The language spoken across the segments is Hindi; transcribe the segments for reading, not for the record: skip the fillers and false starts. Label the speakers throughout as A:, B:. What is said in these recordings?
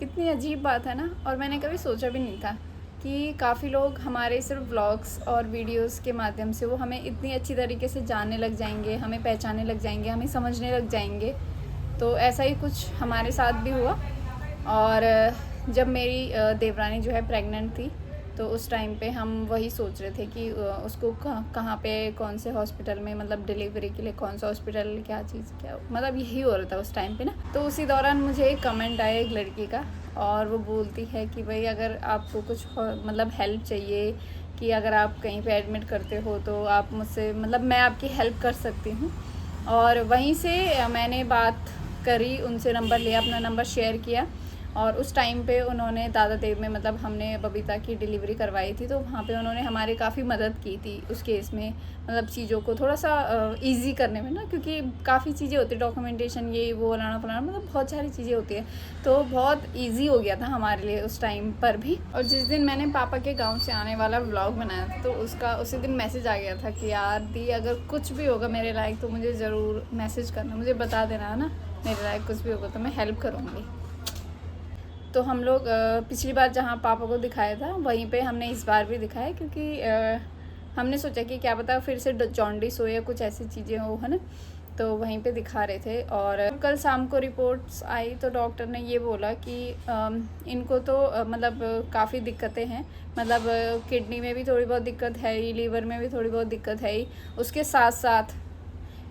A: कितनी अजीब बात है ना। और मैंने कभी सोचा भी नहीं था कि काफ़ी लोग हमारे सिर्फ व्लॉग्स और वीडियोस के माध्यम से वो हमें इतनी अच्छी तरीके से जानने लग जाएंगे, हमें पहचानने लग जाएंगे, हमें समझने लग जाएंगे। तो ऐसा ही कुछ हमारे साथ भी हुआ। और जब मेरी देवरानी जो है प्रेग्नेंट थी, तो उस टाइम पे हम वही सोच रहे थे कि उसको कहाँ पे कौन से हॉस्पिटल में, मतलब डिलीवरी के लिए कौन सा हॉस्पिटल, क्या चीज़, क्या मतलब यही हो रहा था उस टाइम पे ना। तो उसी दौरान मुझे एक कमेंट आया एक लड़की का, और वो बोलती है कि भाई अगर आपको कुछ मतलब हेल्प चाहिए, कि अगर आप कहीं पे एडमिट करते हो तो आप मुझसे, मतलब मैं आपकी हेल्प कर सकती हूँ। और वहीं से मैंने बात करी, उनसे नंबर लिया, अपना नंबर शेयर किया। और उस टाइम पे उन्होंने दादा देव में, मतलब हमने बबीता की डिलीवरी करवाई थी, तो वहाँ पे उन्होंने हमारी काफ़ी मदद की थी उस केस में, मतलब चीज़ों को थोड़ा सा इजी करने में ना, क्योंकि काफ़ी चीज़ें होती है, डॉक्यूमेंटेशन ये वो लाना फलाना, मतलब बहुत सारी चीज़ें होती है। तो बहुत ईजी हो गया था हमारे लिए उस टाइम पर भी। और जिस दिन मैंने पापा के गाँव से आने वाला व्लॉग बनाया था, तो उसका उसी दिन मैसेज आ गया था कि यार दी, अगर कुछ भी होगा मेरे लायक तो मुझे ज़रूर मैसेज करना, मुझे बता देना है ना, मेरे लायक कुछ भी होगा तो मैं हेल्प करूँगी। तो हम लोग पिछली बार जहाँ पापा को दिखाया था वहीं पे हमने इस बार भी दिखाया, क्योंकि हमने सोचा कि क्या पता फिर से जॉन्डिस हो या कुछ ऐसी चीज़ें हो, है ना। तो वहीं पे दिखा रहे थे। और कल शाम को रिपोर्ट्स आई तो डॉक्टर ने ये बोला कि इनको तो मतलब काफ़ी दिक्कतें हैं, मतलब किडनी में भी थोड़ी बहुत दिक्कत है ही, लीवर में भी थोड़ी बहुत दिक्कत है ही, उसके साथ साथ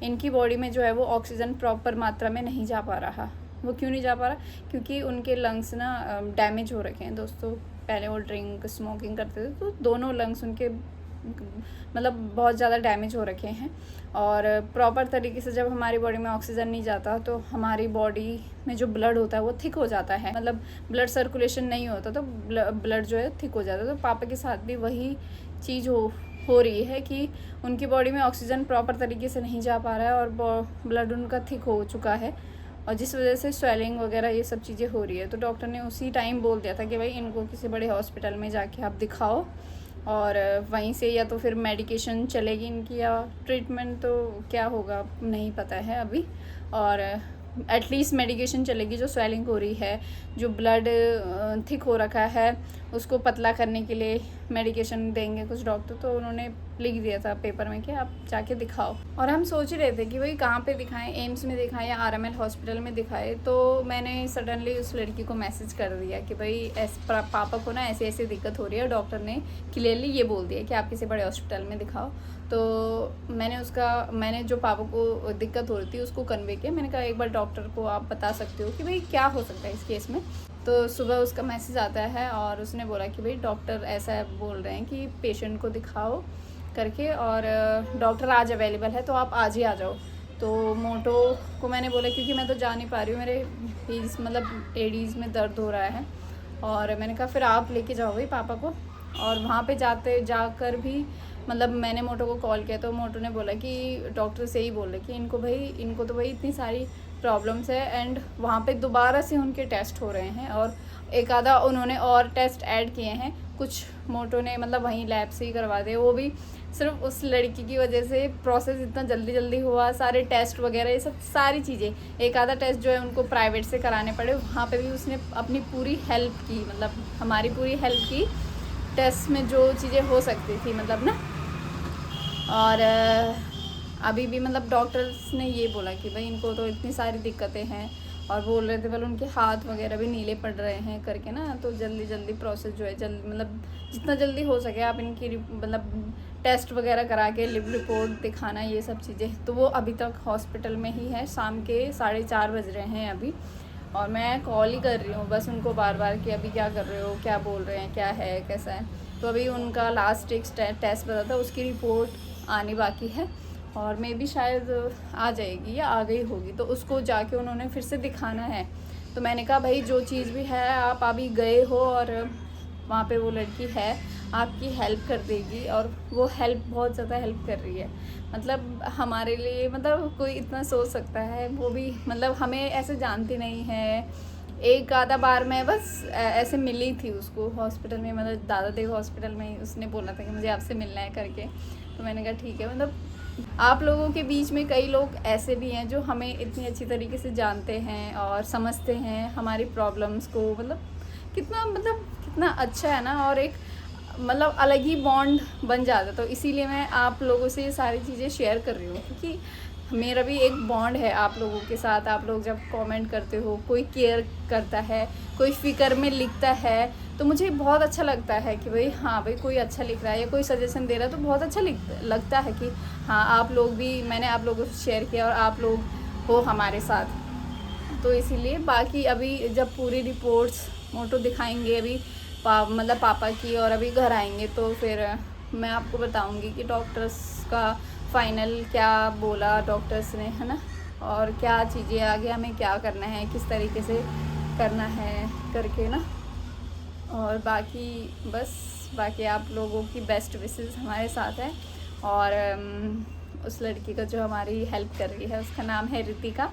A: इनकी बॉडी में जो है वो ऑक्सीजन प्रॉपर मात्रा में नहीं जा पा रहा। वो क्यों नहीं जा पा रहा? क्योंकि उनके लंग्स ना डैमेज हो रखे हैं दोस्तों। पहले वो ड्रिंक स्मोकिंग करते थे, तो दोनों लंग्स उनके मतलब बहुत ज़्यादा डैमेज हो रखे हैं। और प्रॉपर तरीके से जब हमारी बॉडी में ऑक्सीजन नहीं जाता तो हमारी बॉडी में जो ब्लड होता है वो थिक हो जाता है, मतलब ब्लड सर्कुलेशन नहीं होता तो ब्लड जो है थिक हो जाता है। तो पापा के साथ भी वही चीज़ हो रही है कि उनकी बॉडी में ऑक्सीजन प्रॉपर तरीके से नहीं जा पा रहा है और ब्लड उनका थिक हो चुका है, और जिस वजह से स्वेलिंग वगैरह ये सब चीज़ें हो रही है। तो डॉक्टर ने उसी टाइम बोल दिया था कि भाई इनको किसी बड़े हॉस्पिटल में जाके आप दिखाओ, और वहीं से या तो फिर मेडिकेशन चलेगी इनकी, या ट्रीटमेंट तो क्या होगा नहीं पता है अभी। और एटलीस्ट मेडिकेशन चलेगी, जो स्वेलिंग हो रही है, जो ब्लड थिक हो रखा है, उसको पतला करने के लिए मेडिकेशन देंगे कुछ डॉक्टर। तो उन्होंने लिख दिया था पेपर में कि आप जाके दिखाओ। और हम सोच रहे थे कि भाई कहाँ पे दिखाएं, एम्स में दिखाएं या आरएमएल हॉस्पिटल में दिखाएं। तो मैंने सडनली उस लड़की को मैसेज कर दिया कि भाई पापा को ना ऐसे ऐसे दिक्कत हो रही है, डॉक्टर ने क्लियरली ये बोल दिया कि आप किसी बड़े हॉस्पिटल में दिखाओ। तो मैंने जो पापा को दिक्कत हो रही थी उसको कन्वे किया। मैंने कहा एक बार डॉक्टर को आप बता सकते हो कि भाई क्या हो सकता है इस केस में। तो सुबह उसका मैसेज आता है और उसने बोला कि भाई डॉक्टर ऐसा बोल रहे हैं कि पेशेंट को दिखाओ करके, और डॉक्टर आज अवेलेबल है तो आप आज ही आ जाओ। तो मोटो को मैंने बोला क्योंकि मैं तो जा नहीं पा रही हूँ, मेरे हील्स मतलब एडीज़ में दर्द हो रहा है। और मैंने कहा फिर आप लेके जाओ भाई पापा को। और वहाँ पे जाकर भी मतलब मैंने मोटो को कॉल किया, तो मोटो ने बोला कि डॉक्टर से ही बोल रहे कि इनको तो भाई इतनी सारी प्रॉब्लम्स है, एंड वहाँ पे दोबारा से उनके टेस्ट हो रहे हैं, और एक आधा उन्होंने और टेस्ट ऐड किए हैं, कुछ मोटो ने मतलब वहीं लैब से ही करवा दिए। वो भी सिर्फ उस लड़की की वजह से प्रोसेस इतना जल्दी हुआ, सारे टेस्ट वगैरह ये सब सारी चीज़ें। एक आधा टेस्ट जो है उनको प्राइवेट से कराने पड़े, वहाँ पे भी उसने अपनी पूरी हेल्प की, मतलब हमारी पूरी हेल्प की टेस्ट में जो चीज़ें हो सकती थी, मतलब ना। और अभी भी मतलब डॉक्टर्स ने ये बोला कि भाई इनको तो इतनी सारी दिक्कतें हैं, और बोल रहे थे बोले उनके हाथ वगैरह भी नीले पड़ रहे हैं करके ना। तो जल्दी प्रोसेस जो है मतलब जितना जल्दी हो सके आप इनकी मतलब टेस्ट वगैरह करा के रिपोर्ट दिखाना, ये सब चीज़ें। तो वो अभी तक हॉस्पिटल में ही है, शाम के 4:30 बज रहे हैं अभी, और मैं कॉल ही कर रही हूँ बस उनको बार बार कि अभी क्या कर रहे हो, क्या बोल रहे हैं, क्या है, कैसा है। तो अभी उनका लास्ट एक टेस्ट बता था, उसकी रिपोर्ट आनी बाकी है, और मे भी शायद आ जाएगी या आ गई होगी, तो उसको जाके उन्होंने फिर से दिखाना है। तो मैंने कहा भाई जो चीज़ भी है आप अभी गए हो और वहाँ पे वो लड़की है, आपकी हेल्प कर देगी, और वो हेल्प बहुत ज़्यादा हेल्प कर रही है। मतलब हमारे लिए, मतलब कोई इतना सोच सकता है, वो भी मतलब हमें ऐसे जानती नहीं है। एक आधा बार मैं बस ऐसे मिली थी उसको हॉस्पिटल में, मतलब दादा देव हॉस्पिटल में, उसने बोला था कि मुझे आपसे मिलना है करके। तो मैंने कहा ठीक है, मतलब आप लोगों के बीच में कई लोग ऐसे भी हैं जो हमें इतनी अच्छी तरीके से जानते हैं और समझते हैं हमारी प्रॉब्लम्स को, मतलब कितना अच्छा है ना, और एक मतलब अलग ही बॉन्ड बन जाता है। तो इसीलिए मैं आप लोगों से ये सारी चीज़ें शेयर कर रही हूँ, क्योंकि मेरा भी एक बॉन्ड है आप लोगों के साथ। आप लोग जब कमेंट करते हो, कोई केयर करता है, कोई फ़िक्र में लिखता है, तो मुझे बहुत अच्छा लगता है कि भाई हाँ भाई कोई अच्छा लिख रहा है या कोई सजेशन दे रहा है, तो बहुत अच्छा लगता है कि हाँ आप लोग भी, मैंने आप लोगों से शेयर किया और आप लोग हो हमारे साथ। तो इसीलिए बाकी अभी जब पूरी रिपोर्ट्स मोटो दिखाएंगे अभी मतलब पापा की, और अभी घर आएंगे तो फिर मैं आपको बताऊंगी कि डॉक्टर्स का फाइनल क्या बोला डॉक्टर्स ने, है ना, और क्या चीज़ें आगे हमें क्या करना है, किस तरीके से करना है करके ना। और बाकी आप लोगों की बेस्ट विशेस हमारे साथ है। और उस लड़की का जो हमारी हेल्प कर रही है उसका नाम है रितिका,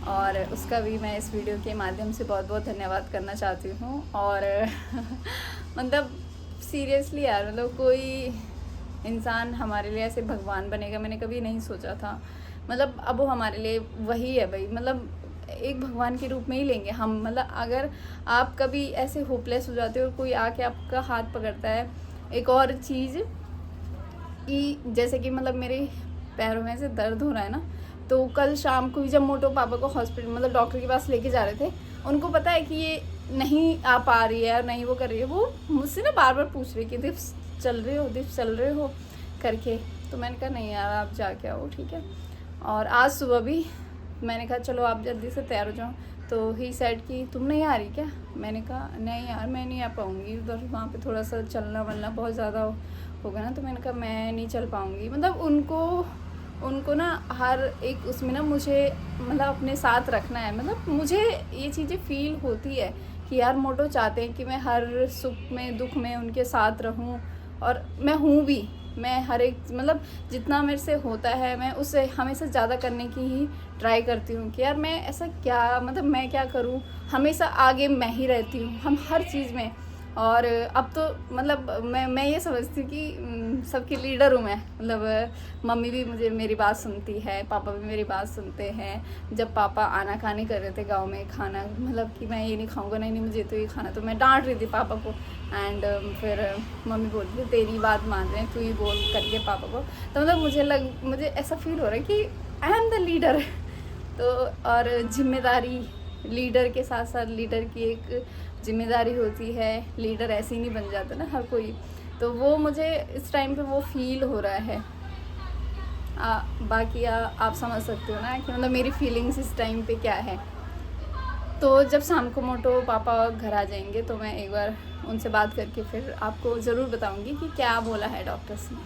A: और उसका भी मैं इस वीडियो के माध्यम से बहुत बहुत धन्यवाद करना चाहती हूँ। और मतलब सीरियसली यार, मतलब कोई इंसान हमारे लिए ऐसे भगवान बनेगा मैंने कभी नहीं सोचा था। मतलब अब वो हमारे लिए वही है भाई, मतलब एक भगवान के रूप में ही लेंगे हम। मतलब अगर आप कभी ऐसे होपलेस हो जाते हो और कोई आके आपका हाथ पकड़ता है। एक और चीज़ कि जैसे कि मतलब मेरे पैरों में से दर्द हो रहा है ना, तो कल शाम को भी जब मोटो पापा को हॉस्पिटल मतलब डॉक्टर के पास लेके जा रहे थे, उनको पता है कि ये नहीं आ पा रही है और नहीं वो कर रही है, वो मुझसे ना बार बार पूछ रही कि दिप्स चल रहे हो करके। तो मैंने कहा नहीं यार आप जाके आओ, ठीक है। और आज सुबह भी मैंने कहा चलो आप जल्दी से तैयार हो जाओ, तो ही सेड कि तुम नहीं आ रही क्या। मैंने कहा नहीं यार मैं नहीं आ पाऊँगी, उधर वहाँ पे थोड़ा सा चलना वलना बहुत ज़्यादा होगा ना। तो मैंने कहा मैं नहीं चल पाऊँगी। मतलब उनको ना हर एक उसमें ना मुझे मतलब अपने साथ रखना है। मतलब मुझे ये चीज़ें फील होती है कि यार मोटो चाहते हैं कि मैं हर सुख में दुख में उनके साथ रहूं, और मैं हूँ भी। मैं हर एक मतलब जितना मेरे से होता है मैं उससे हमेशा ज़्यादा करने की ही ट्राई करती हूँ कि यार मैं ऐसा क्या मतलब मैं क्या करूँ, हमेशा आगे मैं ही रहती हूँ हम हर चीज़ में। और अब तो मतलब मैं ये समझती हूँ कि सबकी लीडर हूँ मैं। मतलब मम्मी भी मेरी बात सुनती है, पापा भी मेरी बात सुनते हैं। जब पापा आना खाने कर रहे थे गांव में खाना, मतलब कि मैं ये नहीं खाऊंगा, नहीं मुझे तो ये खाना, तो मैं डांट रही थी पापा को। एंड फिर मम्मी बोलती थी तेरी बात मान रहे हैं, तू ही बोल करके पापा को। तो मतलब मुझे ऐसा फील हो रहा है कि आई एम द लीडर। तो और जिम्मेदारी, लीडर के साथ साथ लीडर की एक जिम्मेदारी होती है। लीडर ऐसे ही नहीं बन जाता ना हर कोई। तो वो मुझे इस टाइम पे वो फील हो रहा है। बाकी आप समझ सकते हो ना कि मतलब मेरी फीलिंग्स इस टाइम पे क्या है। तो जब शाम को मोटो पापा घर आ जाएंगे तो मैं एक बार उनसे बात करके फिर आपको ज़रूर बताऊंगी कि क्या बोला है डॉक्टर्स ने।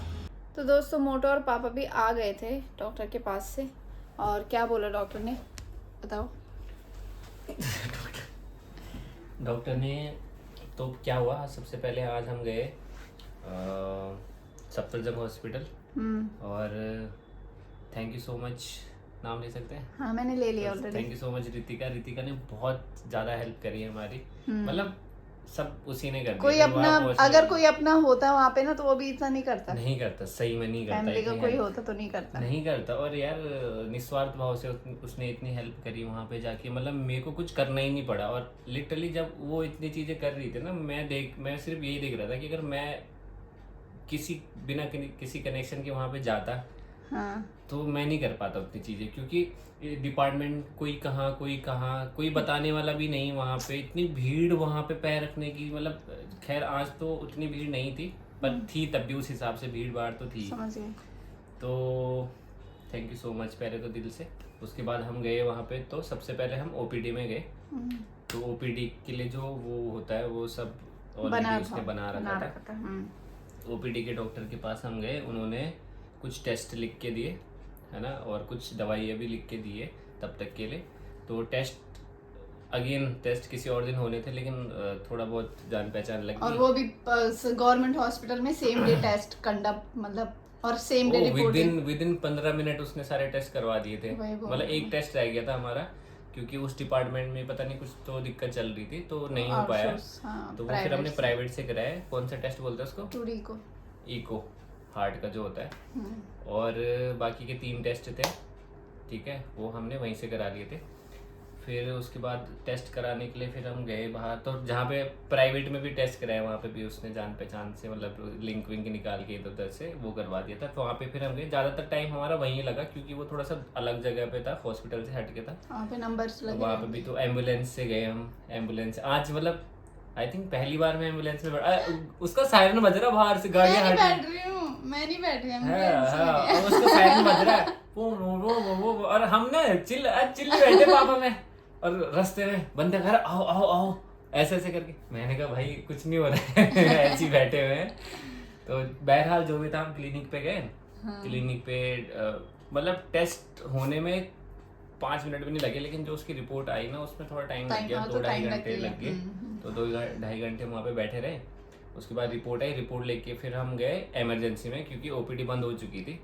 A: तो दोस्तों मोटो और पापा भी आ गए थे डॉक्टर के पास से, और क्या बोला डॉक्टर ने बताओ।
B: डॉक्टर ने तो क्या हुआ, सबसे पहले आज हम गए सफदरजंग हॉस्पिटल। और थैंक यू सो मच, नाम ले सकते हैं?
A: हाँ मैंने ले लिया already.
B: Thank you so much Ritika ने बहुत ज़्यादा हेल्प करी है हमारी। मतलब सब उसी ने कर दिया।
A: कोई अपना अगर कोई अपना होता वहाँ पे ना तो वो भी इतना नहीं करता।
B: नहीं करता, सही में नहीं करता।
A: फैमिली का कोई होता तो नहीं करता।
B: और यार निस्वार्थ भाव से उसने इतनी हेल्प करी वहाँ पे जाके। मतलब मेरे को कुछ करना ही नहीं पड़ा। और लिटरली जब वो इतनी चीज़ें कर रही थी ना, मैं सिर्फ यही देख रहा था कि अगर मैं बिना किसी कनेक्शन के वहाँ पे जाता,
A: हाँ।
B: तो मैं नहीं कर पाता उतनी चीज़ें, क्योंकि डिपार्टमेंट कोई कहाँ कोई बताने वाला भी नहीं वहाँ पे। इतनी भीड़ वहाँ पे पैर रखने की, मतलब खैर आज तो उतनी भीड़ नहीं थी, पर थी तब भी उस हिसाब से भीड़ भाड़ तो थी।
A: समझ गए।
B: तो थैंक यू सो मच पहले तो दिल से। उसके बाद हम गए वहाँ पे, तो सबसे पहले हम ओपीडी में गए। तो ओपीडी के लिए जो वो होता है वो सब ऑलरेडी उसने बना रखा था। ओपीडी के डॉक्टर के पास हम गए, उन्होंने कुछ टेस्ट लिख के दिए, है ना, और कुछ दवाइयाँ भी लिख के दिए तब तक के लिए। तो टेस्ट किसी और दिन होने थे, लेकिन थोड़ा बहुत जान पहचान लगी।
A: और वो भी गवर्नमेंट हॉस्पिटल में सेम डे टेस्ट कंडक्ट, मतलब और same day report
B: with in 15 minute उसने सारे टेस्ट करवा दिए थे। मतलब एक टेस्ट रह गया था हमारा, क्योंकि उस डिपार्टमेंट में पता नहीं कुछ तो दिक्कत चल रही थी, तो नहीं हो पाया। तो वो फिर हमने प्राइवेट से कराया। कौन सा टेस्ट बोलते हैं उसको?
A: इको।
B: हार्ट का जो होता है, और बाकी के 3 टेस्ट थे, ठीक है, वो हमने वहीं से करा लिए थे। फिर उसके बाद टेस्ट कराने के लिए फिर हम गए बाहर, तो जहाँ पे प्राइवेट में भी टेस्ट कराया वहाँ पे भी उसने जान पहचान से मतलब लिंक विंक निकाल के इधर उधर से वो करवा दिया था। तो वहाँ पे फिर हम गए, ज़्यादातर टाइम हमारा वहीं लगा क्योंकि वो थोड़ा सा अलग जगह पे था, हॉस्पिटल से हट के था,
A: वहाँ पे नंबर्स लगे
B: वहाँ पे भी। तो एम्बुलेंस से गए हम, एम्बुलेंस आज मतलब आई थिंक पहली बार मैं एम्बुलेंस में उसका सायरन बज रहा बाहर से, गाड़ियाँ हट
A: मैं नहीं बैठ रही
B: हाँ, उसका सायरन बज रहा है वो और हम ना चिल्ल बैठे पापा में, और रास्ते में बंदे घर आओ आओ आओ ऐसे ऐसे करके, मैंने कहा भाई कुछ नहीं हो रहा है ऐसे ही बैठे हुए हैं। तो बहरहाल जो भी था हम क्लिनिक पे गए। क्लिनिक पे मतलब टेस्ट होने में 5 मिनट भी नहीं लगे, लेकिन जो उसकी रिपोर्ट आई ना उसमें थोड़ा टाइम लग गया, 2-2.5 घंटे लग गए। तो 2-2.5 घंटे वहाँ पे बैठे रहे। उसके बाद रिपोर्ट आई, रिपोर्ट लेके फिर हम गए इमरजेंसी में क्योंकि ओपीडी बंद हो चुकी थी।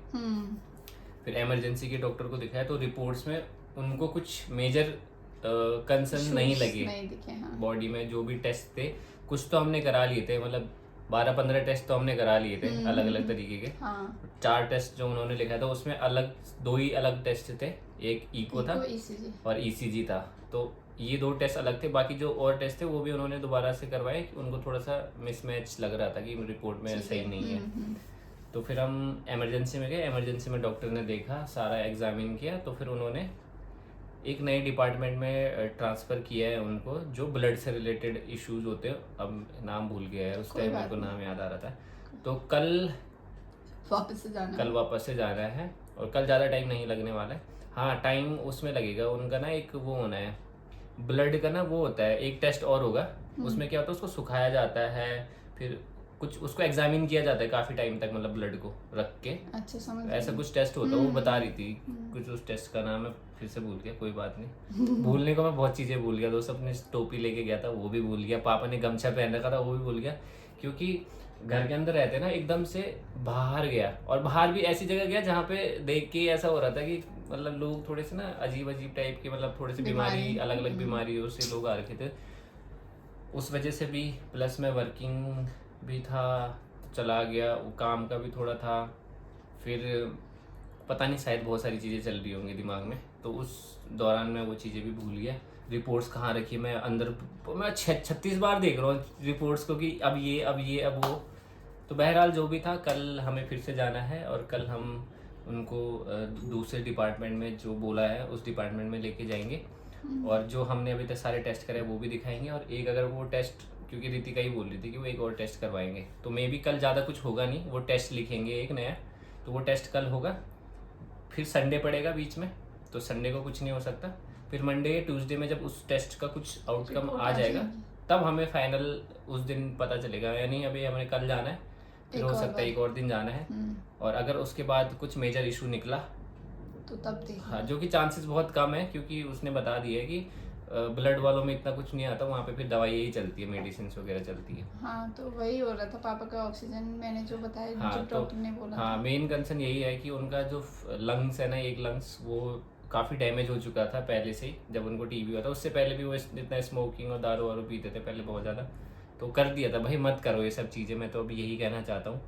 B: फिर इमरजेंसी के डॉक्टर को दिखाया, तो रिपोर्ट्स में उनको कुछ मेजर कंसर्न नहीं लगे बॉडी में। जो भी टेस्ट थे कुछ तो हमने करा लिए थे, मतलब 12-15 टेस्ट तो हमने करा लिए थे अलग अलग तरीके के। 4 टेस्ट जो उन्होंने लिखा था उसमें अलग 2 ही अलग टेस्ट थे, एक इको था और ईसीजी था। तो ये 2 टेस्ट अलग थे, बाकी जो और टेस्ट थे वो भी उन्होंने दोबारा से करवाए कि उनको थोड़ा सा मिसमैच लग रहा था कि रिपोर्ट में सही नहीं है। तो फिर हम इमरजेंसी में गए, इमरजेंसी में डॉक्टर ने देखा, सारा एग्जामिन किया, तो फिर उन्होंने एक नए डिपार्टमेंट में ट्रांसफ़र किया है उनको, जो ब्लड से रिलेटेड इश्यूज होते हैं। अब नाम भूल गया है, उस टाइम मेरे को नाम याद आ रहा था। तो कल वापस से जाना है और कल ज़्यादा टाइम नहीं लगने वाला है। हाँ टाइम उसमें लगेगा, उनका ना एक वो होना है ब्लड का ना, वो होता है एक टेस्ट और होगा। उसमें क्या होता है, उसको सुखाया जाता है, फिर कुछ उसको एग्जामिन किया जाता है काफ़ी टाइम तक, मतलब ब्लड को रख के।
A: अच्छा, समझ
B: ऐसा कुछ टेस्ट होता है, वो बता रही थी कुछ, उस टेस्ट का नाम है फिर से भूल गया, कोई बात नहीं। भूलने को मैं बहुत चीज़ें भूल गया। दोस्त अपनी टोपी लेके गया था वो भी भूल गया, पापा ने गमछा पहन रखा था वो भी भूल गया, क्योंकि घर के अंदर रहते ना, एकदम से बाहर गया। और बाहर भी ऐसी जगह गया जहाँ पे देख के ऐसा हो रहा था कि मतलब लोग थोड़े से ना अजीब अजीब टाइप के, मतलब थोड़े से बीमारी अलग अलग बीमारियों से लोग आ रखे थे, उस वजह से भी। प्लस में वर्किंग भी था, चला गया, वो काम का भी थोड़ा था, फिर पता नहीं शायद बहुत सारी चीज़ें चल रही होंगी दिमाग में, तो उस दौरान मैं वो चीज़ें भी भूल गया। रिपोर्ट्स कहाँ रखी मैं अंदर, मैं 36 बार देख रहा हूँ रिपोर्ट्स को कि अब ये अब वो। तो बहरहाल जो भी था, कल हमें फिर से जाना है और कल हम उनको दूसरे डिपार्टमेंट में जो बोला है उस डिपार्टमेंट में लेके जाएंगे, और जो हमने अभी तक सारे टेस्ट करे वो भी दिखाएंगे। और एक अगर वो टेस्ट, क्योंकि रितिका ही बोल रही थी कि वो एक और टेस्ट करवाएंगे, तो मे भी कल ज़्यादा कुछ होगा नहीं, वो टेस्ट लिखेंगे एक नया, तो वो टेस्ट कल होगा। फिर संडे पड़ेगा बीच में, तो संडे को कुछ नहीं हो सकता। फिर मंडे या ट्यूसडे में जब उस टेस्ट का कुछ आउटकम आ जाएगा तब हमें फाइनल उस दिन पता चलेगा। यानी अभी हमें कल जाना है, फिर हो सकता है एक और दिन जाना है, और अगर उसके बाद कुछ मेजर इशू निकला
A: तो तब
B: हाँ, जो कि चांसेस बहुत कम है, क्योंकि उसने बता दिया है कि ब्लड वालों में इतना कुछ नहीं आता, वहाँ पे फिर दवाई ही चलती है, मेडिसिन वगैरह चलती है।
A: हाँ, तो वही हो रहा था पापा का ऑक्सीजन, मैंने जो बताया,
B: हाँ,
A: जो डॉक्टर ने बोला।
B: हाँ, मेन कंसर्न यही है कि उनका जो लंग्स है ना, एक लंग्स वो काफ़ी डैमेज हो चुका था पहले से ही, जब उनको टीबी हुआ था। उससे पहले भी वो इतना स्मोकिंग और दारू वारू पीते थे पहले बहुत ज़्यादा, तो कर दिया था भाई मत करो ये सब चीज़ें। मैं तो अभी यही कहना चाहता हूँ,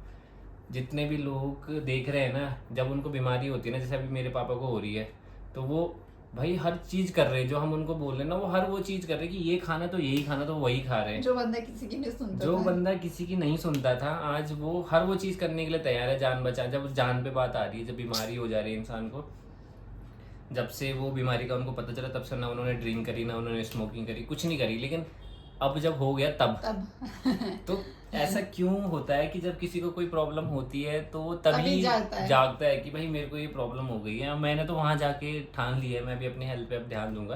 B: जितने भी लोग देख रहे हैं ना, जब उनको बीमारी होती है ना, जैसे अभी मेरे पापा को हो रही है, तो वो भाई हर चीज़ कर रहे हैं जो हम उनको बोल रहे हैं ना, वो हर वो चीज़ कर रहे हैं कि ये खाना तो यही खाना, तो वही खा रहे हैं।
A: जो बंदा किसी की नहीं सुनता
B: था आज वो हर वो चीज़ करने के लिए तैयार है, जान बचा। जब जान पे बात आ रही है, जब बीमारी हो जा रही है इंसान को, जब से वो बीमारी का उनको पता चला तब से ना उन्होंने ड्रिंक करी, ना उन्होंने स्मोकिंग करी, कुछ नहीं करी। लेकिन अब जब हो गया तब तो ऐसा क्यों होता है कि जब किसी को कोई प्रॉब्लम होती है तो वो तभी जागता है कि भाई मेरे को ये प्रॉब्लम हो गई है। मैंने तो वहाँ जाके ठान लिया है, मैं भी अपनी हेल्थ पे अब ध्यान दूंगा,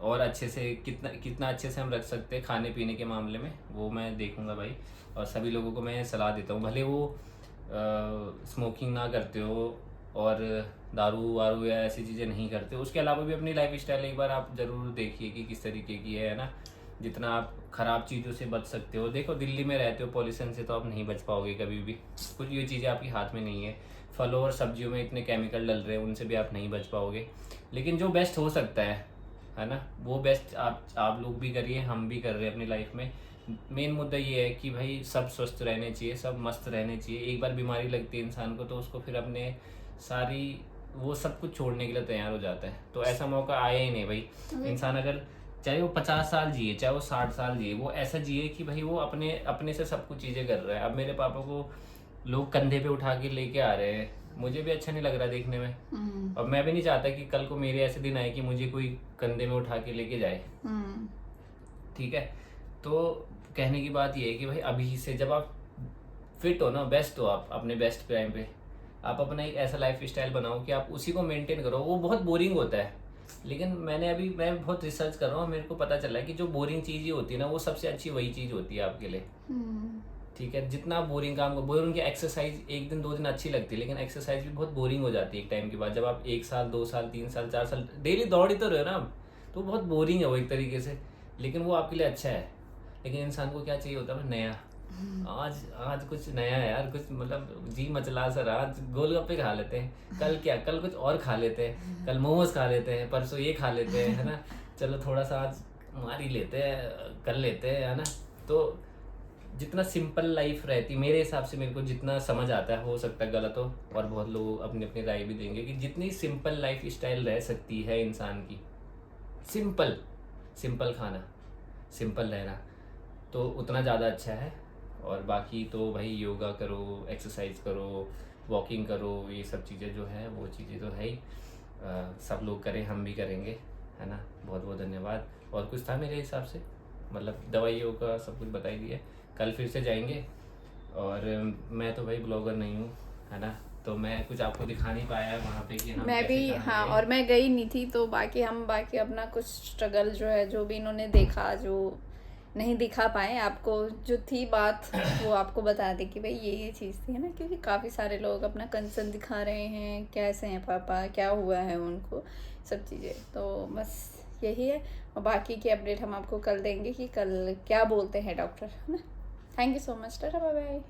B: और अच्छे से कितना अच्छे से हम रख सकते हैं खाने पीने के मामले में, वो मैं देखूंगा भाई। और सभी लोगों को मैं सलाह देता हूँ, भले वो स्मोकिंग ना करते हो और दारू वारू या ऐसी चीज़ें नहीं करते, उसके अलावा भी अपनी लाइफ स्टाइल एक बार आप ज़रूर देखिए कि किस तरीके की है ना, जितना आप ख़राब चीज़ों से बच सकते हो। देखो दिल्ली में रहते हो, पॉल्यूशन से तो आप नहीं बच पाओगे कभी भी, कुछ ये चीज़ें आपके हाथ में नहीं है। फलों और सब्जियों में इतने केमिकल डल रहे हैं, उनसे भी आप नहीं बच पाओगे। लेकिन जो बेस्ट हो सकता है है ना, वो बेस्ट आप लोग भी करिए, हम भी कर रहे हैं अपनी लाइफ में। मेन मुद्दा ये है कि भाई सब स्वस्थ रहने चाहिए, सब मस्त रहने चाहिए। एक बार बीमारी लगती है इंसान को तो उसको फिर अपने सारी वो सब कुछ छोड़ने के लिए तैयार हो जाता है। तो ऐसा मौका आया ही नहीं भाई। इंसान अगर चाहे वो 50 साल जिए, चाहे वो 60 साल जिए, वो ऐसा जिए कि भाई वो अपने अपने से सब कुछ चीज़ें कर रहा है। अब मेरे पापा को लोग कंधे पे उठा के लेके आ रहे हैं, मुझे भी अच्छा नहीं लग रहा देखने में। और मैं भी नहीं चाहता कि कल को मेरे ऐसे दिन आए कि मुझे कोई कंधे में उठा के लेके जाए। ठीक है, तो कहने की बात ये है कि भाई अभी से जब आप फिट हो ना, बेस्ट हो, आप अपने बेस्ट टाइम पे आप अपना एक ऐसा लाइफ स्टाइल बनाओ कि आप उसी को मेंटेन करो। वो बहुत बोरिंग होता है, लेकिन मैं बहुत रिसर्च कर रहा हूँ, मेरे को पता चला है कि जो बोरिंग चीज़ ही होती है ना, वो सबसे अच्छी वही चीज़ होती है आपके लिए। ठीक है, जितना बोरिंग काम को बोरिंग की एक्सरसाइज 1 दिन 2 दिन अच्छी लगती है, लेकिन एक्सरसाइज भी बहुत बोरिंग हो जाती है एक टाइम के बाद। जब आप 1 साल 2 साल 3 साल 4 साल डेली दौड़ ही तो रहे हो ना आप, तो बहुत बोरिंग है वो एक तरीके से, लेकिन वो आपके लिए अच्छा है। लेकिन इंसान को क्या चाहिए होता है नया, आज आज कुछ नया है यार, कुछ मतलब जी मचला सर, आज गोलगप्पे खा लेते हैं, कल क्या, कल कुछ और खा लेते हैं, कल मोमोज खा लेते हैं, परसों ये खा लेते हैं, है ना, चलो थोड़ा सा आज मार ही लेते हैं, कर लेते हैं, है ना। तो जितना सिंपल लाइफ रहती मेरे हिसाब से, मेरे को जितना समझ आता है, हो सकता है गलत हो, और बहुत लोग अपनी अपनी राय भी देंगे, कि जितनी सिंपल लाइफ स्टाइल रह सकती है इंसान की, सिंपल सिंपल खाना, सिंपल रहना, तो उतना ज़्यादा अच्छा है। और बाकी तो भाई योगा करो, एक्सरसाइज करो, वॉकिंग करो, ये सब चीज़ें जो है वो चीज़ें तो है ही, सब लोग करें, हम भी करेंगे, है ना। बहुत बहुत धन्यवाद। और कुछ था मेरे हिसाब से, मतलब दवाइयों का सब कुछ बता ही दिया। कल फिर से जाएंगे, और मैं तो भाई ब्लॉगर नहीं हूँ, है ना, तो मैं कुछ आपको दिखा नहीं पाया वहाँ पे कि हम
A: मैं भी, हाँ, और मैं गई नहीं थी, तो बाकी अपना कुछ स्ट्रगल जो है, जो भी इन्होंने देखा, जो नहीं दिखा पाए आपको, जो थी बात वो आपको बता दे कि भाई ये चीज़ थी, है ना। क्योंकि काफ़ी सारे लोग अपना कंसर्न दिखा रहे हैं, कैसे हैं पापा, क्या हुआ है उनको, सब चीज़ें। तो बस यही है, और बाकी की अपडेट हम आपको कल देंगे कि कल क्या बोलते हैं डॉक्टर, है ना। Thank you so much, tata bye bye.